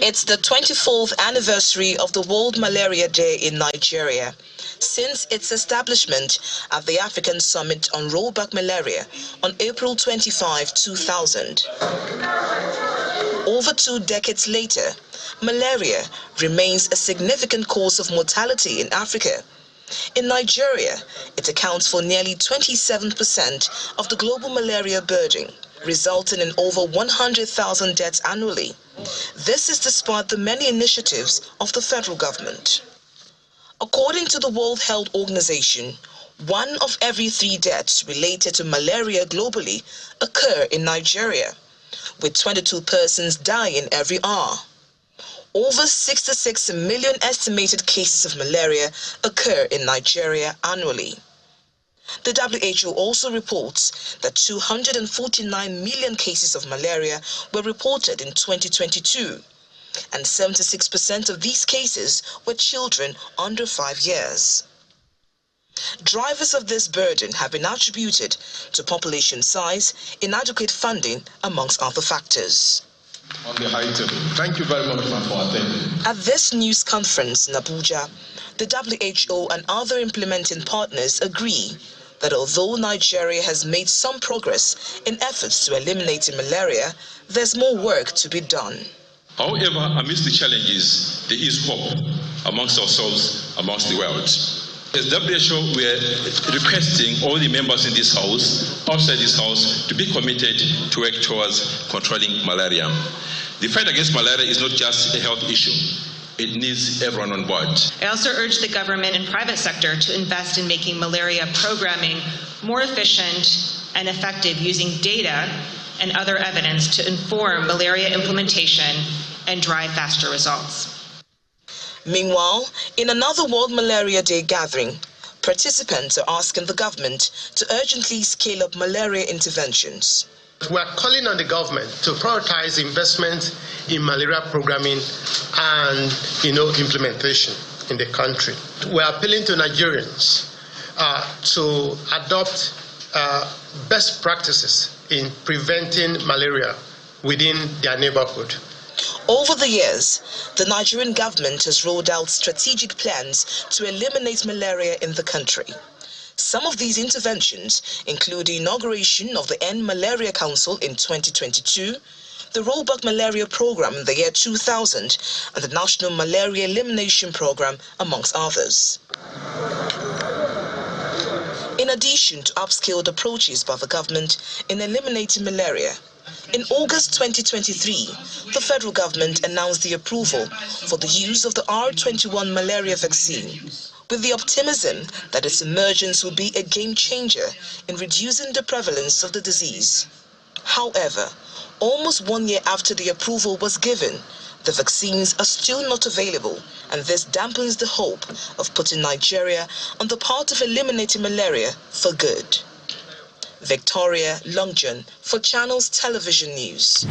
It's the 24th anniversary of the World Malaria Day in Nigeria, since its establishment at the African Summit on Rollback Malaria on April 25, 2000. Over 2 decades later, malaria remains a significant cause of mortality in Africa. In Nigeria, it accounts for nearly 27% of the global malaria burden, resulting in over 100,000 deaths annually. This is despite the many initiatives of the federal government. According to the World Health Organization, 1 of every 3 deaths related to malaria globally occur in Nigeria, with 22 persons dying every hour. Over 66 million estimated cases of malaria occur in Nigeria annually. The WHO also reports that 249 million cases of malaria were reported in 2022, and 76% of these cases were children under 5 years. Drivers of this burden have been attributed to population size, inadequate funding, amongst other factors. On the high table. Thank you very much for attending. At this news conference in Abuja, the WHO and other implementing partners agree that although Nigeria has made some progress in efforts to eliminate malaria, there's more work to be done. However, amidst the challenges, there is hope amongst ourselves, amongst the world. As WHO, we are requesting all the members in this house, outside this house, to be committed to work towards controlling malaria. The fight against malaria is not just a health issue. It needs everyone on board. I also urge the government and private sector to invest in making malaria programming more efficient and effective, using data and other evidence to inform malaria implementation and drive faster results. Meanwhile, in another World Malaria Day gathering, participants are asking the government to urgently scale up malaria interventions. We are calling on the government to prioritize investment in malaria programming and implementation in the country. We are appealing to Nigerians to adopt best practices in preventing malaria within their neighborhood. Over the years, the Nigerian government has rolled out strategic plans to eliminate malaria in the country. Some of these interventions include the inauguration of the End Malaria Council in 2022, the Rollback Malaria Program in the year 2000, and the National Malaria Elimination Program, amongst others. In addition to upscaled approaches by the government in eliminating malaria, in August 2023, the federal government announced the approval for the use of the R21 malaria vaccine, with the optimism that its emergence will be a game changer in reducing the prevalence of the disease. However, almost 1 year after the approval was given, the vaccines are still not available, and this dampens the hope of putting Nigeria on the path of eliminating malaria for good. Victoria Longjon for Channels Television News.